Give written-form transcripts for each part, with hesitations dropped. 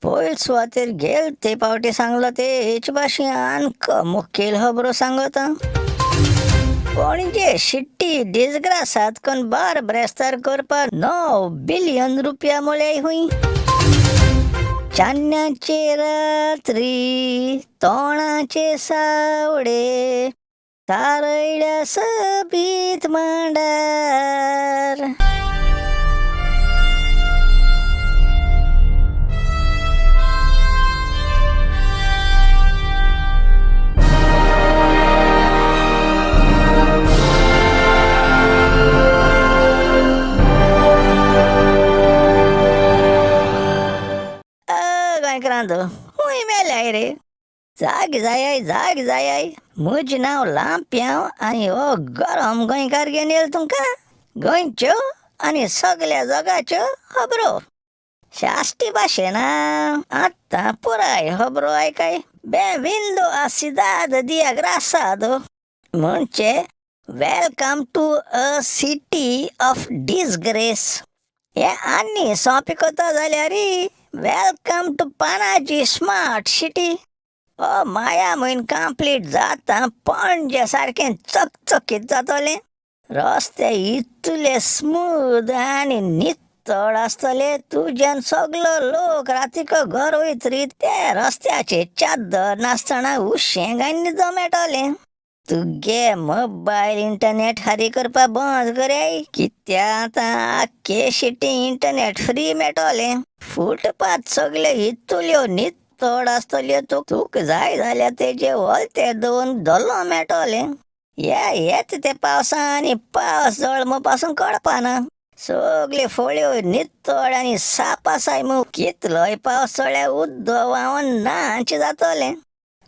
पयर सुवातेर गेल ते पावटी सांगलो ते हेच भाशेन मुखेल खबरो सांगता. पणजे शिट्टी डिसग्रासात कोण बार ब्रेस्तार करपाक 9 बिलियन रुपया मोळ्याय हुई. चान्न्याचे रात्री तोणाचे सावडे तारळ्या सबीत मांडार. गोंयकारांत हुंय मेल्याय रे. जाग जाय म्हजें नांव लांप्याव आनी हो गरम गोंयकार घेवन येयलो तुमकां गोंयच्यो आनी सगल्या जगाच्यो खबरो शाश्टी भाशेन. आतां पुराय खबरो आयकाय. Bem-vindo à cidade de Agraçado. म्हणजे welcome to a city of disgrace. हे आनी सोंपें कोता जाल्यार welcome to Panaji smart city. हो माया म्हयन कंप्लीट जाता पणजे सारकें चकचकीत जातलें. रस्ते इतले स्मूथ आनी नितळ आसतले तुज्यान सगलो लोक रातीको घर वयतरी ते रस्त्याचे चादर नासतना उशें न्हिदो मेळटलें. तुगे मोबायल इंटरनेट हारी करपा बंद कराय कित्या आतां आख्खे सिटी इंटरनेट फ्री मेळटलें. फुटपाथ सगल्यो इतल्यो नितळ आसतल्यो तुका जाय जाल्यार तेजे वलते दवरून धोल्लो मेळटलें. येत ते पावसान पावस जळम पासून कळपाना. सगल्यो फळ्यो नितळ आनी साप आसाय मू. कितलोय पावस चडल्यार उदक व्हांवन नाच जातलें.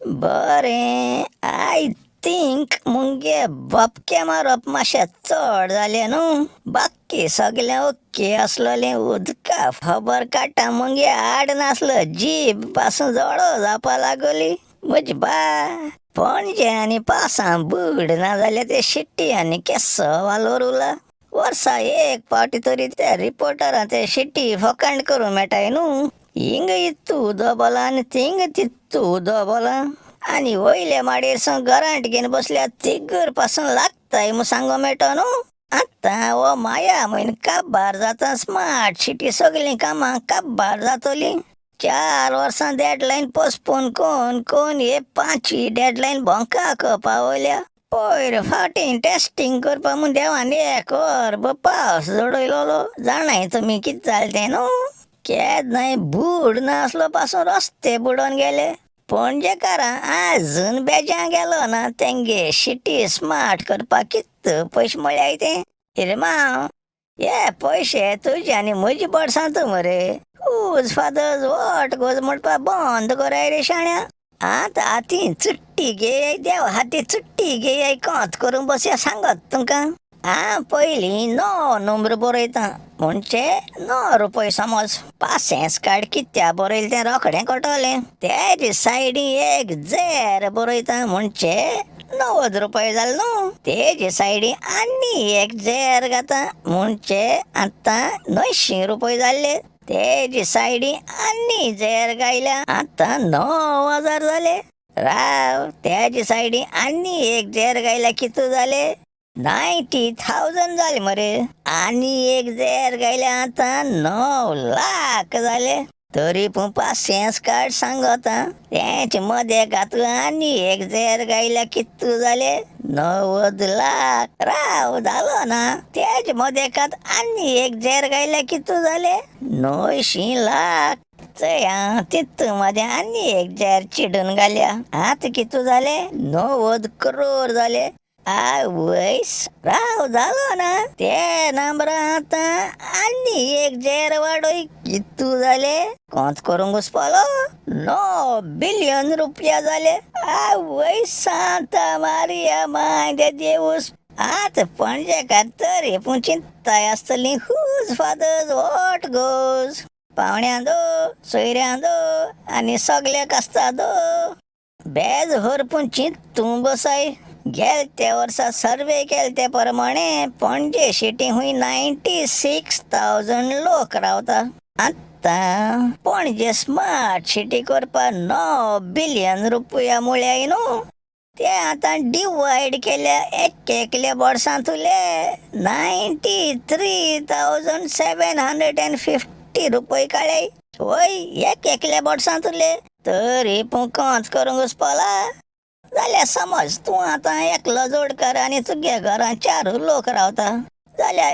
बरें आय थिंक मुंगे भपके मारप मातशें चड जालें न्हू. बाकी सगलें ओके आसलोलें. उदका खबर काडटा मुंगे आड नासलो जीब पासून जळो जावपा लागली. म्हजी बा पणजे आनी पावसां बुड ना जाल्यार ते शिट्टी आनी केस्सो वालोर उरला. वर्सा एक पावटी तरी त्या रिपोर्टरान ते शिट्टी फकांड करूं मेळटाय न्हू. हिंग इतू उदो बोला आनी थिंग तितू उदो बोला आनी वयले माडयेर सावन गरांट घेवन बसल्यार तिगर पासून लागताय मू सांगो मेळटो न्हू. आतां हो माया म्हयन काबार जाता स्मार्ट सिटी सगळीं कामां काबार जातलीं. 4 वर्सां डेडलायन पोस्टपोन कोन हे 5वी डेडलायन भोंकाक पावल्या. पयर फाटीं टेस्टिंग करपा म्हूण देवान 1 वर्स पावस जोडयलोलो. जाणाय तुमी कितें जालें तें न्हू. केन्नाय बूड नासलो पासून रस्ते बुडोवन गेले. पणजेकारां आजून बेजां गेलो ना तेंगे सिटी स्मार्ट करपाक कित पयशे म्हळ्याय तें. रे माव हे पयशे तुजे आनी म्हजी बडसांत मरे. हूज फादर्स वॉट गोज म्हणपा बंद कराय रे शाण्या. आतां हातीन चुट्टी घेयाय देव हाती चुट्टी घेयाय कोंत करूंक बसया सांगत तुमकां. पयलीं 9 नंबर बरयता म्हणजे 9 रुपये समज. पासेंस कार्ड कित्या बरयलें तें रोखडें कळटलें. तेजे सायडीन एक झेर बरयता म्हणजे 90 रुपये जाले न्हू. तेजे सायडीन आनी एक झेर घाता म्हणजे आतां 90 रुपये जाल्ले. तेजे सायडीन आनी झेर गायल्या आतां 9000 जाले. राव तेजे सायडीन आनी एक झेर गायल्या कितू जाले 90,000 जाले मरे. आनी एक झेर गायल्या आतां 9 लाख जाले. तरी पूण पासेंस कार्ड सांगता तेचे मदें घातून आनी एक झेर गायल्या कितू जाले 90 लाख. राव जालो ना. तेजे मदें घात आनी एक झेर गायल्या कितू जाले 90 लाख. चय तितू मदें आनी एक झेर चिडून घाल्या आतां कितू जाले 90 करोड जाले. आवयस राव जालो ना. ते नंबरा आतां आनी एक झेर वाडोय कितू जाले कोंत करूंक घुसपालो 9 बिलियन रुपया जाले. आवय सांता मारिया माय दे देवूस. आतां पणजेकार तरी पूण चिंताय आसतली हूज फादर्स वॉट गोज. पावण्यां दो सोयऱ्यां दो आनी सगल्याक आसता दो. बेज हरपून चिंतूं बसाय. गेल्या वर्सा सर्वे केले ते प्रमाणे पणजे सिटी हुंय 96,000 लोक रावता. आतां पणजे स्मार्ट सिटी करपा 9 बिलियन रुपया म्हळ्याय न्हू. ते आतां डिवायड केल्या एकल्या बोर्सांतले 93,750 रुपये काळे. वय एकल्या बोर्सांतले तरी कंच करूंक उसपाला. जाल्यार समज तूं आतां एकलो जोडकार आनी तुगे घरां 4 लोक रावता जाल्यार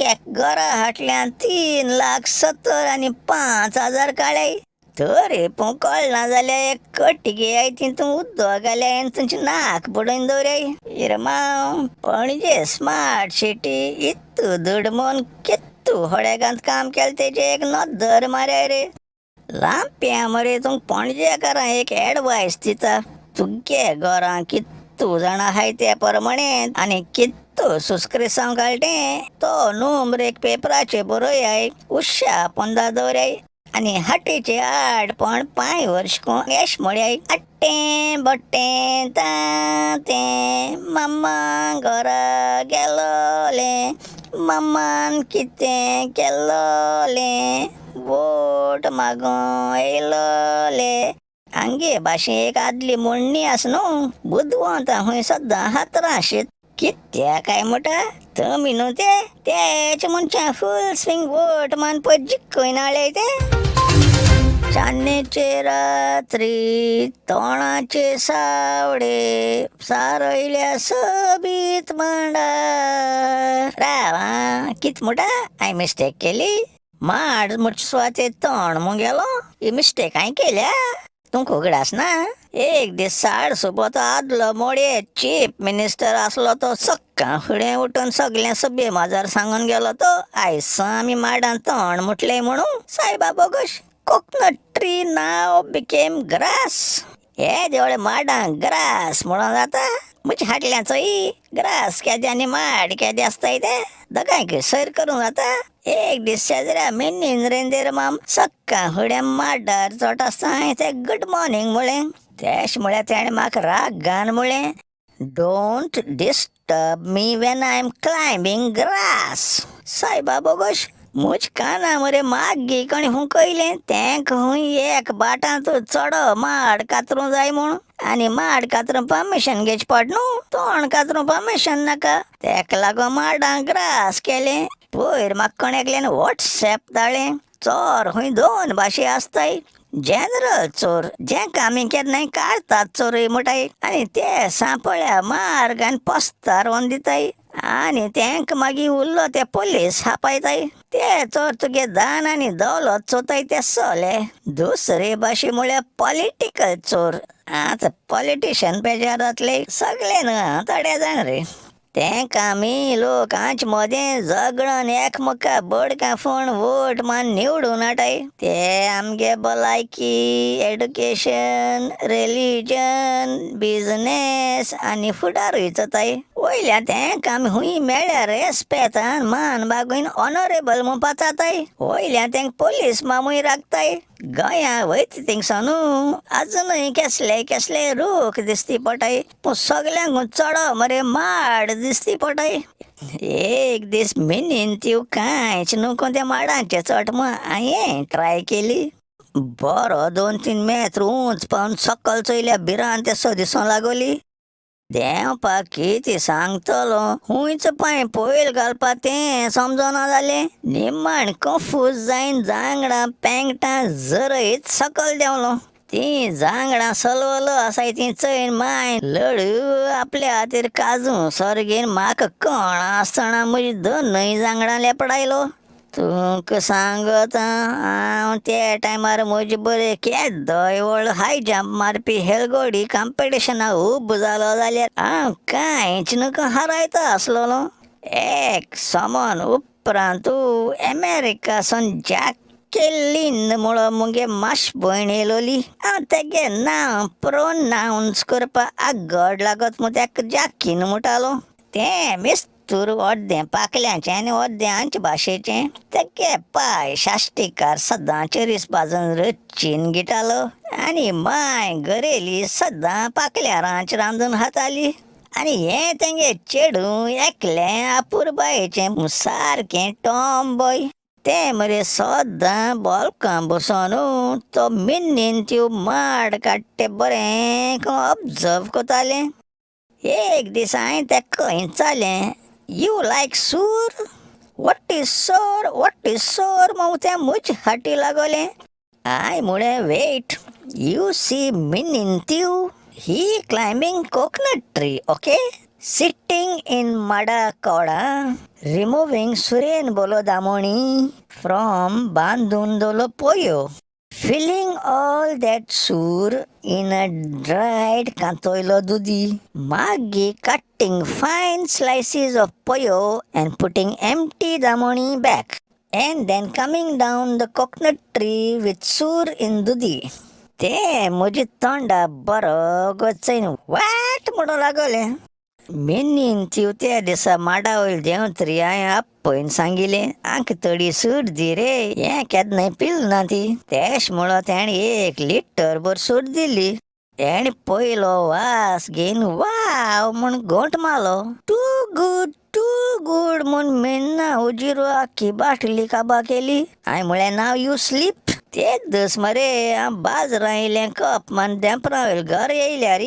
एक घरा हाटल्यान 3,70,000 आनी 5,000 काळे. तरी पूण कळना जाल्यार एक कट्टिगे आय तितून उदक घाल्या आनी तुमची नाक बुडोवन दवराय. इरमाव पणजे स्मार्ट सिटी इतू दुडमून कित्तू होडेगांत काम केलें तेजे एक नदर मारय रे. लांप्या मरे तूं पणजेकारां एक एडवायस दिता. तुगे घरां कित्तू जाणां आहाय ते प्रमाणे आनी कित्तू सुस्क्रिसांव घालटें तो नंबर एक पेपराचेर बरोयाय, उश्या पोंदा दवराय आनी हाटीचे आडपण 5 वर्षकून येश म्हळ्याय. आट्टें बट्टें तातें मम्मा घरा गेलोलें, मम्मान कितें केल्लोलें, वोट मागूं येयलोलें. हांगे भाशेन एक आदली म्हणणी आसा न्हू, बुदवंतां हूंय सद्दां हातरां कित्या काय म्हणटा तुमी न्हू तेच मनशां फूल स्विंग वोट मान पळय जिखून हाडले ते. चान्नेचे रात्री तोणाचे सावडे सारयल्या सोबीत मांडा. राव कित म्हणटा हांवें मिस्टेक केली. माड म्हूट सुवातेर तोंड म्हूण गेलो. ही मिस्टेक हांवें केल्या. तुमकां उगडास ना. एक दीस साड सुबोतो आदलो मोडये चीफ मिनिस्टर आसलो तो सक्कां फुडें उठून सगळें सभे माजार सांगून गेलो तो आयज आमी माडान तोंड मुटलें म्हणून. सायबा बोगोश कोकोनट ट्री नाव बिकेम ग्रास. हे देवळे माडांक ग्रास म्हणून जाता. म्हजे हाटल्या चोई ग्रास केदें आनी माड केदें आसताय ते दोगांयक सैर करूंक जाता. एक दीस शेजऱ्या मिनीन रेंदेर माम सक्कां फुडें माडार चोट आसता ते गुड मॉर्निंग म्हळें. तेश म्हळ्यार तेणें म्हाका राग घान म्हळें, don't disturb me when I am climbing grass. सायबा बोगोश म्हज काना मरे मागी कोणी हुंकयलें तेंक हूंय एक बाटां तूं चोडो माड कातरूं जाय म्हूण. आनी माड कातरूं परमिशन घेवचें पड न्हू. तोंड कातरूं परमिशन नाका. तेका लागून माडांक ग्रास केलें. पयर म्हाका कोण एकल्यान वॉट्सॅप धाडलें. चोर हूंय 2 भाशे आसताय. जनरल चोर जेंका आमी केन्नाय काडटात चोरी म्हणटाय आनी ते सांपळ्या मार्ग आनी पोस्तार व्हरून दिताय आनी तेंक मागीर उरलो ते पुलीस हापयताय. ते चोर तुगे दान आनी दौलत चोताय ते सोले. दुसरे भाशे म्हळ्यार पॉलिटिकल चोर. आतां पॉलिटिशियन बेजार जातले सगळे न्हू थोडे जाण रे. तेंका आमी लोकांचे मदें झगडोन एकमुका बडका फोण वोट मान निवडून हाडटाय. ते आमगे भलायकी, एड्युकेशन, रिलीजन, बिजनेस आनी फुडारूय चोताय. वयल्या तेंका आमी हूंय मेळ्ळ्यार रेस्पेतान मान बागून ऑनरेबल म्हूण पाचाताय. वयल्या तेंक पुलीस मामूय राखताय. गोंया वयता थिंगसोनू आजुनूय केसले रूख दिसती पडटाय पूण सगल्यांकूच चोडो मरे माड दिसती पडटाय. एक दीस मिनीन ती कांयच न्हू त्या माडांचे चोट म्हूण हांवें ट्राय केली. बरो 2-3 मेत्र उंच पावन सकल चोयल्या भिरांत तेसो दिसूं लागोली. देंवपा कितें सांगतलो हुंयच पांय पयल घालपा तें समजना जालें. निमाण कन्फ्यूज जायन जांगडां पेंगटां जरयत सकल देंवलो. ती जांगडां सलवलो आसाय ती चोयन माय लडू आपल्या हातीर काजू सोरगेन म्हाका कळनासतना म्हजी 2 जांगडां लेपडायलो. तुका सांगत हांव त्या टायमार म्हजे बरे केदोय व्हड हाय जंप मारपी हेलगोडी कॉम्पिटिशनाक उब जालो जाल्यार हांव कांयच न्हू हारायता आसलोलो. एक समन उपरांत अमेरिकासून जॅकलिन म्हणून मुगे माश भयण येयलोली. हांव तेगे नांव प्रोनाउन्स करपा आगोड लागत म्हूण तेका जॅकीन म्हणटालो. तें मिस्तूर अर्दें पाकल्याचें आनी अर्दें आमचे भाशेचें. तेगे पाय शाश्टीकार सदांचे रिस भाजून रच्चीन गिटालो आनी माय घरेली सदां पाकल्या रांच रांदून हाताली. आनी हें तेंगे चेडूं एकलें आपुरबायेचें सारकें टॉम बॉय. ते मरे सदां बॉलकां बसून तो मिनीन त्यो माड काडटे बरें ऑब्जर्व कोतालें. एक दीस हांवें तेका विचारलें, यू लायक सूर? वॉट इज सोर म्हणून तें म्हजे हाटी लागोलें. हांवें म्हळें, वेट, यू सी मिनीन त्यो ही climbing coconut tree, okay, sitting in माडा कौडा, रिमुव्हिंग सुरेन बोलो दामोणी फ्रॉम बांदून दोलो पोयो, filling all that sur in a dried cantoilo dudi, magi cutting fine slices of pollo and putting empty damoni back, and then coming down the coconut tree with sur in dudi. ते म्हजी तोंडा बरो गोचैन वाट म्हणू लागोलें. मिनीन त्यो त्या दिसा माडा वयल देंवतरी हांवें आपयन सांगिलें, आंक थोडी सूट दी रे, हें केन्नाय पिल ना ती. तेश म्हणून तेणें 1 लिटर भर सूट दिली. तेणें पयलो वास घेवन वाव म्हूण घोंट मारलो. टू गुड म्हूण मेन्ना उजिरो आख्खी बाटली काबार केली. हांवें म्हळें, नाव यू स्लीप. तेच दीस मरे हांव बाजरां येयलें कप म्हण देंपरा वयल घर येयल्यार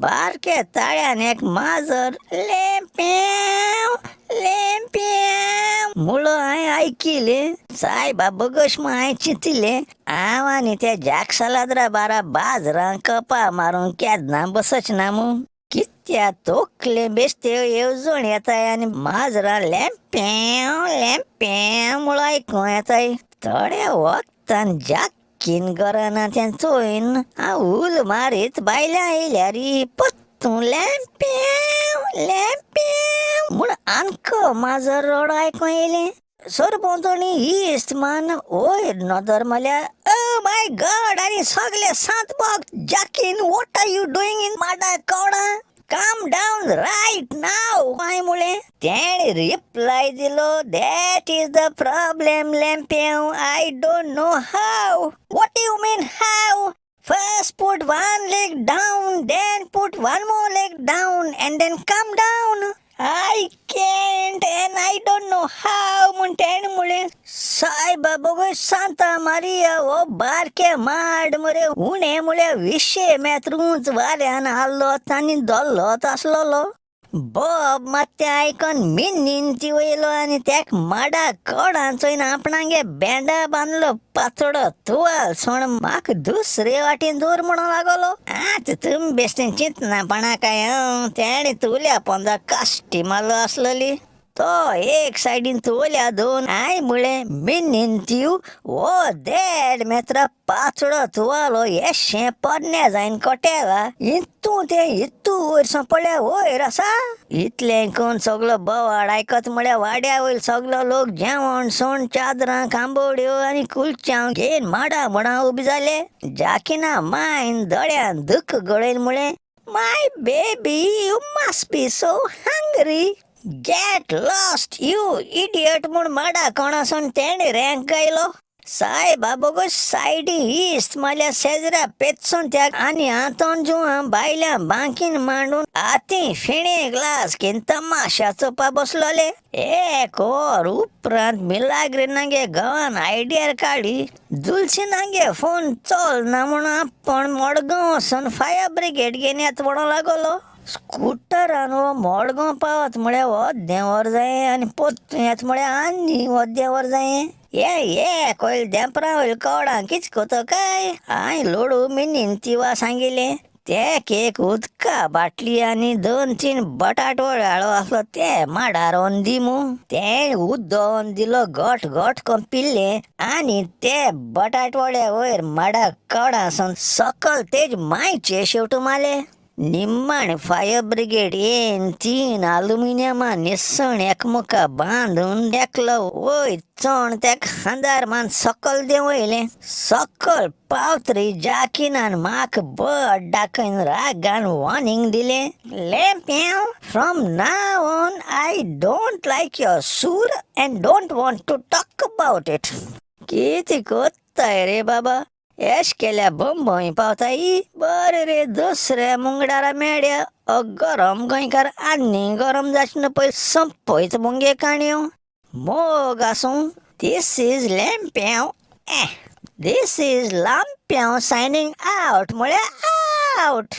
बारके ताळ्यान एक माजर लेंप्याव म्हणून हांवें आयकिलें. सायबा बगोश म्हूण हांवें चिंतिलें, हांव आनी त्या जाकसालाद्रा बारा बाजरां कपा मारूं केन्ना बसच ना म्हूण. कित्या तोखले बेश्टे येवजण येताय आनी माजरां लेंप्याव म्हणून आयकूं येताय. थोड्या वखदान जाक्कीन घराना तें चोयन हांव उल मारीत भायल्या येयल्यार पत्तू लेंप्याव म्हूण आनको माजर रडो आयकूं येयलें. सरपंचणी इश्ट मान वयर नदर मारल्यार, ओ माय गॉड, आनी सगळे सांत बॉग जाकीन, what are you doing in माडा कौडा? Calm down right now. हांवें म्हळें. तेणें रिप्लाय दिलो, that is the problem, लेंप्याव. I don't know how. What do you mean how? First put one leg down, then put one more leg down, and then come down. I can't and I don't know how म्हूण तेणें म्हळें. सायबा बगोय Santa Maria, हो बारके माड मरे उणें म्हळ्यार 200 मेत्र उंच वाऱ्यान हाल्लोत आनी दोल्लोत आसलोलो. बॉब मात तें आयकोन मिनीन ती वयलो आनी तेक माडा कौडां चोयन आपणागे बेंडा बांदलो पातोडो तुवाल सोण म्हाका दुसरे वाटेन दवर म्हणूं लागलो. आतां तुमी बेश्टेन चिंतना काय तेणें तुल्या पोंदा काश्टी मारलो आसलोली. तो एक सायडीन तुवल्या दोन. हांवें म्हळें, मिनीन त्यो हो 1.5 मेत्रा पातळो तुवालो येशें पोरण्या जायन कोट्याला. इतू वयरसां पडल्या वयर आसा. इतलें कोन्न सगलो बोवाड आयकत म्हळ्यार वाड्या वयल सगलो लोक जेवण सोण चादरां कांबोड्यो आनी कुलचांव घेवन माडा म्हणा उबी जाले. जाकिना मायन दोळ्यान दुख गळयन म्हळें, my baby, you must be so hungry. Get lost you idiot म्हूण माडा कोणासून तेणें रँक गायलो. सायबा बगो सायडी इश्ट मारल्या शेजऱ्या पेचून त्याक आनी हातोन जुवां भायल्या बांकीन मांडून हाती फेणे ग्लास घेवन तमाशा चोवपा बसलोले. एक वर उपरांत मिलाग्रिनागे गांवान आयडियार काडी दुलसिनागे फोन चोल ना म्हणून आपण मडगांव वचून फायर ब्रिगेड घेवन येत म्हणूं लागलो. स्कूटरान हो मडगांव पावत म्हळ्यार वद्दें वर जायें आनी पोत्तूं येत म्हळ्यार आनी वद्दें वर जायें. ये कोयल देंपरा वयल कौडां किच कोतो काय. हांवें लोडू मिनीन तिवा सांगिलें. तेक एक उदका बाटली आनी 2-3 बटाट वळे हाडो आसलो ते माडार व्हरून दी म्हूण. तें उदोवन दिलो, घोट करून पिल्लें आनी ते बटाट वळे वयर माडा कौडांसून सकल तेज मायचे शेवटू मारले. निम्माण फायर ब्रिगेड येन 3 अल्युमिनियमा निसण एकमुका बांदून एकलो वयर चोण तेक खांदार मान सकल देंवयलें. सकल पावतरी जाकिनान म्हाका बट दाखयन रागान वॉर्निंग दिलें, लेंप्याव, from now on I don't like your सूर and don't want to talk about it. कितें कोत्ताय रे बाबा, एश केल्या बंबई पावताय. बरें रे, दुसऱ्या मुंगडारा मेळ्या गरम गोंयकार आनी गरम जाचना पळय संपयत मुंगे काणयो. मोग आसूं This is Lampion. This is Lampion signing out. मुळे out.